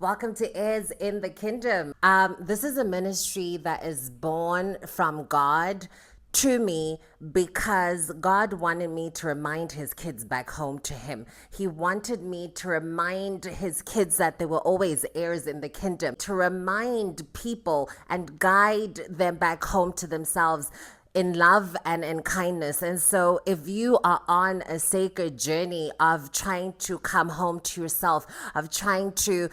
Welcome to Heirs in the Kingdom. This is a ministry that is born from God to me because God wanted me to remind his kids back home to him. He wanted me to remind his kids that they were always heirs in the kingdom, to remind people and guide them back home to themselves in love and in kindness. And so if you are on a sacred journey of trying to come home to yourself, of trying to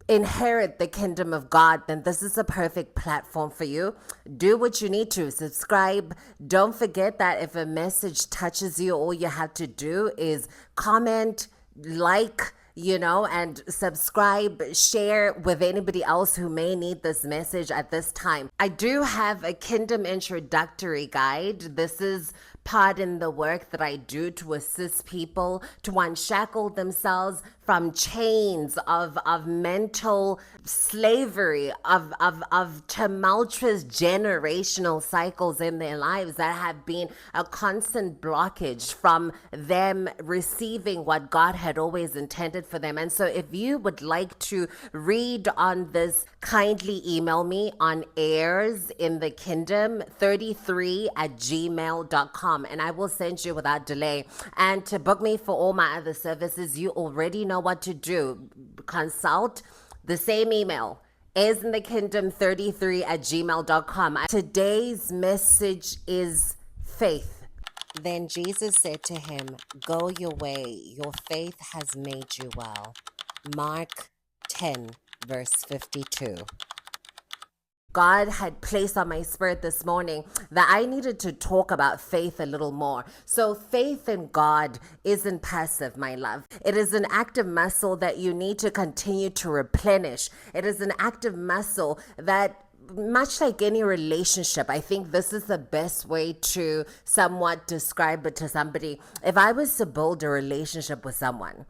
inherit the kingdom of God, then this is a perfect platform for you. Do what you need to. Subscribe. Don't forget that if a message touches you, all you have to do is comment, like, and subscribe, share with anybody else who may need this message at this time. I do have a kingdom introductory guide. This is part in the work that I do to assist people to unshackle themselves from chains of mental slavery, of tumultuous generational cycles in their lives that have been a constant blockage from them receiving what God had always intended for them. And so if you would like to read on this, kindly email me on heirsinthekingdom33@gmail.com and I will send you without delay. And to book me for all my other services, you already know what to do. Consult the same email, heirsinthekingdom33@gmail.com. Today's message is faith. Then Jesus said to him, "Go your way, your faith has made you well." Mark 10, verse 52. God had placed on my spirit this morning that I needed to talk about faith a little more. So faith in God isn't passive, my love. It is an active muscle that you need to continue to replenish. It is an active muscle that, much like any relationship, I think this is the best way to somewhat describe it to somebody. If I was to build a relationship with someone,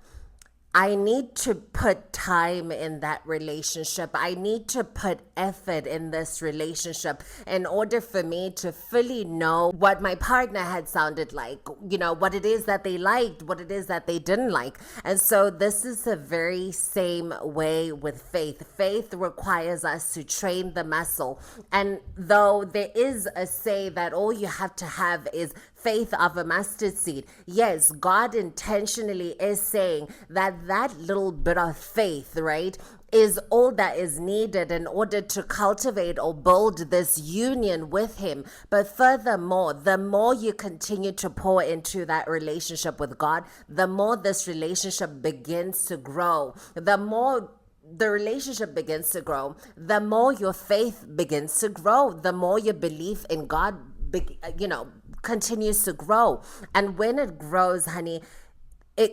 I need to put time in that relationship. I need to put effort in this relationship in order for me to fully know what my partner had sounded like, what it is that they liked, what it is that they didn't like. And so this is the very same way with faith. Faith requires us to train the muscle. And though there is a say that all you have to have is faith of a mustard seed, yes, God intentionally is saying that little bit of faith, right, is all that is needed in order to cultivate or build this union with him. But furthermore, the more you continue to pour into that relationship with God, the more this relationship begins to grow. The more the relationship begins to grow, the more your faith begins to grow, the more your belief in God continues to grow. And when it grows, honey,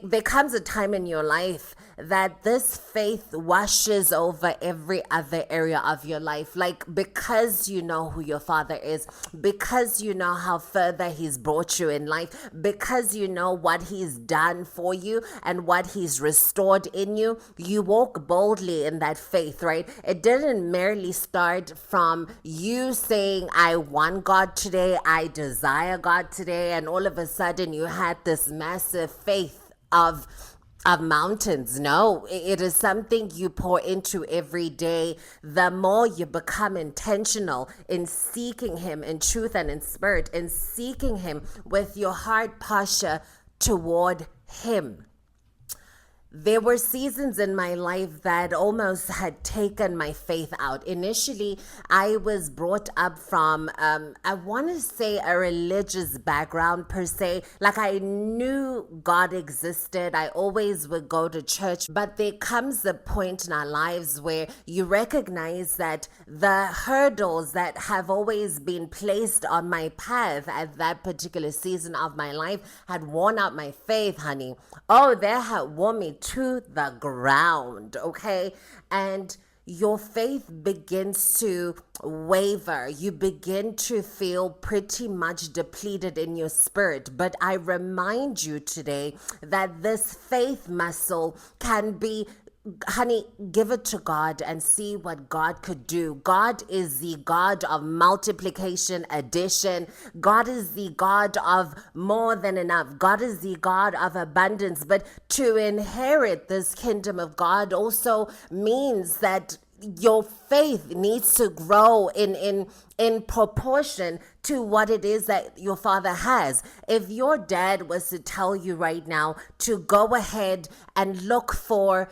there comes a time in your life that this faith washes over every other area of your life. Like, because you know who your father is, because you know how further he's brought you in life, because you know what he's done for you and what he's restored in you, you walk boldly in that faith, right? It didn't merely start from you saying, "I want God today, I desire God today," and all of a sudden you had this massive faith of mountains. No, it is something you pour into every day. The more you become intentional in seeking him in truth and in spirit, in seeking him with your heart posture toward him. There were seasons in my life that almost had taken my faith out. Initially, I was brought up from, I want to say, a religious background per se. Like, I knew God existed. I always would go to church. But there comes a point in our lives where you recognize that the hurdles that have always been placed on my path at that particular season of my life had worn out my faith, honey. Oh, they had worn me to the ground, okay? And your faith begins to waver. You begin to feel pretty much depleted in your spirit. But I remind you today that this faith muscle can be honey, give it to God and see what God could do. God is the God of multiplication, addition. God is the God of more than enough. God is the God of abundance. But to inherit this kingdom of God also means that your faith needs to grow in proportion to what it is that your father has. If your dad was to tell you right now to go ahead and look for,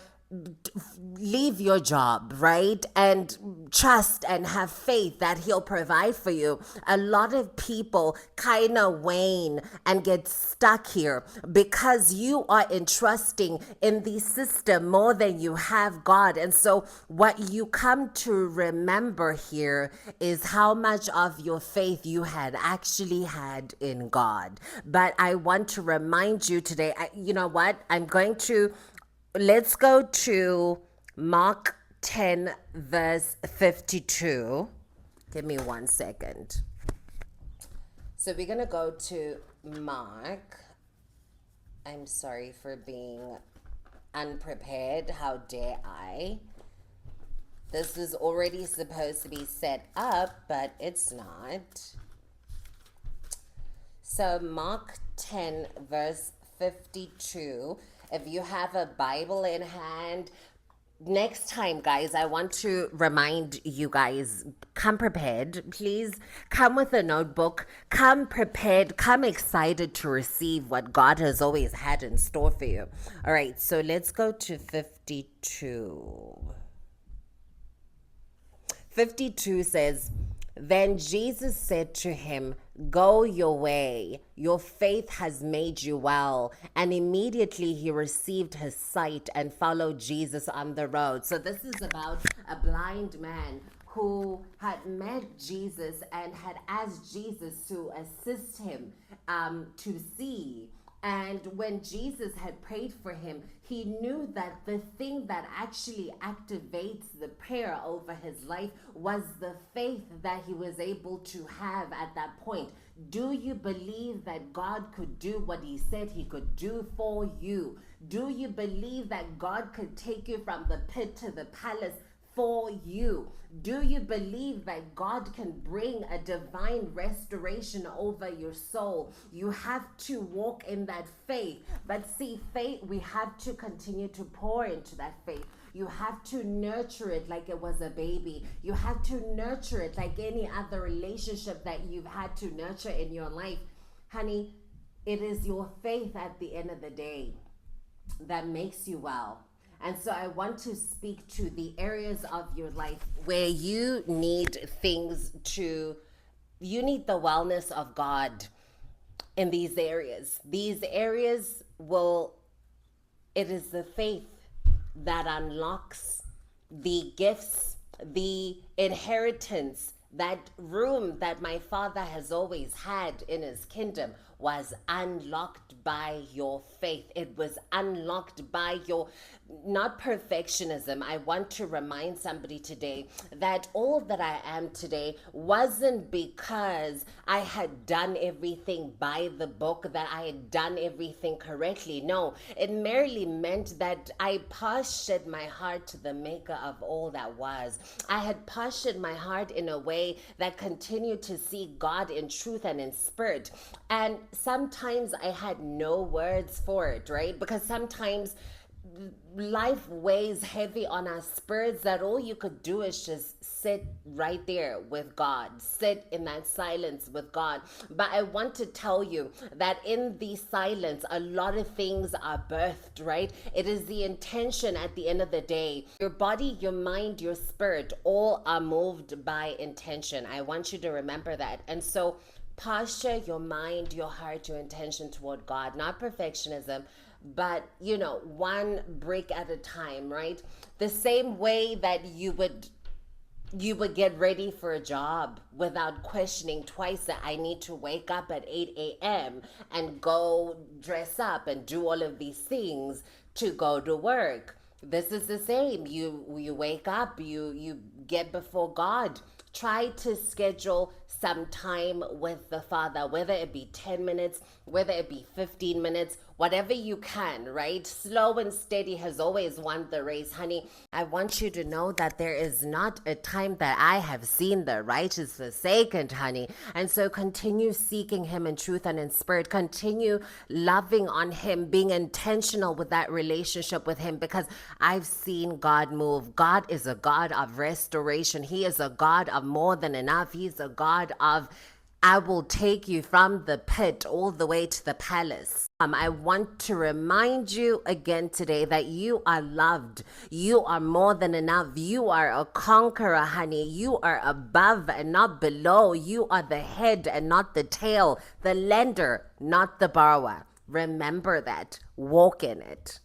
leave your job, right? And trust and have faith that he'll provide for you. A lot of people kind of wane and get stuck here because you are entrusting in the system more than you have God. And so what you come to remember here is how much of your faith you had actually had in God. But I want to remind you today, you know what? Let's go to Mark 10, verse 52. Give me 1 second. So we're going to go to Mark. I'm sorry for being unprepared. How dare I? This is already supposed to be set up, but it's not. So Mark 10, verse 52. If you have a Bible in hand, next time, guys, I want to remind you guys, come prepared. Please come with a notebook. Come prepared. Come excited to receive what God has always had in store for you. All right, so let's go to 52. 52 says, "Then Jesus said to him, 'Go your way. Your faith has made you well.' And immediately he received his sight and followed Jesus on the road." So this is about a blind man who had met Jesus and had asked Jesus to assist him to see. And when Jesus had prayed for him, he knew that the thing that actually activates the prayer over his life was the faith that he was able to have at that point. Do you believe that God could do what he said he could do for you? Do you believe that God could take you from the pit to the palace for you? Do you believe that God can bring a divine restoration over your soul? You have to walk in that faith. But see, faith, we have to continue to pour into that faith. You have to nurture it like it was a baby. You have to nurture it like any other relationship that you've had to nurture in your life. Honey, it is your faith at the end of the day that makes you well. And so I want to speak to the areas of your life where you need you need the wellness of God in these areas. These areas it is the faith that unlocks the gifts, the inheritance, that room that my father has always had in his kingdom was unlocked by your faith. It was unlocked by your, not perfectionism. I want to remind somebody today that all that I am today wasn't because I had done everything by the book, that I had done everything correctly. No, it merely meant that I postured my heart to the maker of all that was. I had postured my heart in a way that continued to see God in truth and in spirit. And sometimes I had no words for it, right? Because sometimes life weighs heavy on our spirits that all you could do is just sit right there with God, sit in that silence with God. But I want to tell you that in the silence, a lot of things are birthed, right? It is the intention at the end of the day. Your body, your mind, your spirit, all are moved by intention. I want you to remember that. And so posture your mind, your heart, your intention toward God, not perfectionism, but one brick at a time, right? The same way that you would get ready for a job without questioning twice that I need to wake up at 8 a.m. and go dress up and do all of these things to go to work. This is the same. You wake up, you get before God. Try to schedule some time with the Father, whether it be 10 minutes, whether it be 15 minutes, whatever you can, right? Slow and steady has always won the race, honey. I want you to know that there is not a time that I have seen the righteous forsaken, honey. And so continue seeking him in truth and in spirit. Continue loving on him, being intentional with that relationship with him, because I've seen God move. God is a God of restoration. He is a God of more than enough. He's a God of, I will take you from the pit all the way to the palace. I want to remind you again today that you are loved. You are more than enough. You are a conqueror, honey. You are above and not below. You are the head and not the tail, the lender, not the borrower. Remember that. Walk in it.